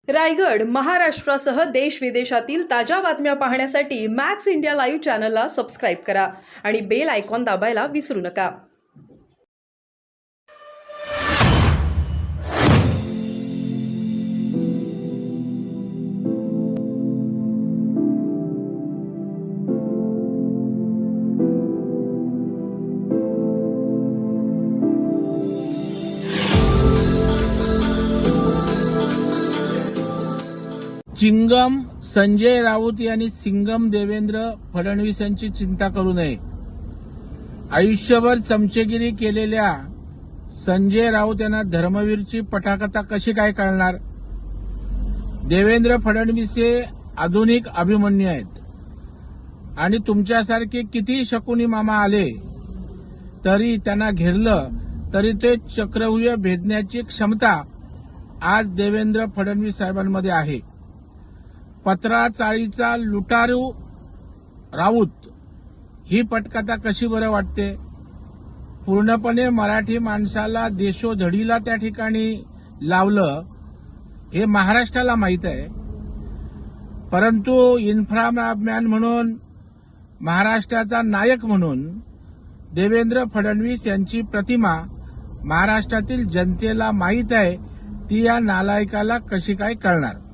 रायगड, महाराष्ट्रासह देश विदेशातील ताज्या बातम्या पाहण्यासाठी मॅक्स इंडिया लाईव्ह चॅनलला सबस्क्राईब करा आणि बेल आयकॉन दाबायला विसरू नका. चिंगम संजय राऊत यांनी सिंगम देवेंद्र फडणवीस यांची चिंता करू नये. आयुष्यभर चमचेगिरी केलेल्या संजय राऊत यांना धर्मवीरची पटाकथा कशी काय कळणार. देवेंद्र फडणवीस हे आधुनिक अभिमन्यू आहेत आणि तुमच्यासारखे किती शकुनी मामा आले तरी त्यांना घेरलं तरी ते चक्रव्यूह भेदण्याची क्षमता आज देवेंद्र फडणवीस साहेबांमध्ये आहे. पत्रा चाळीचा लुटारू राऊत ही पटकथा कशी बरं वाटते. पूर्णपणे मराठी माणसाला देशोधडीला त्या ठिकाणी लावलं हे महाराष्ट्राला माहीत आहे. परंतु इन्फ्रामॅन म्हणून महाराष्ट्राचा नायक म्हणून देवेंद्र फडणवीस यांची प्रतिमा महाराष्ट्रातील जनतेला माहीत आहे. ती या नालायकाला कशी काय कळणार.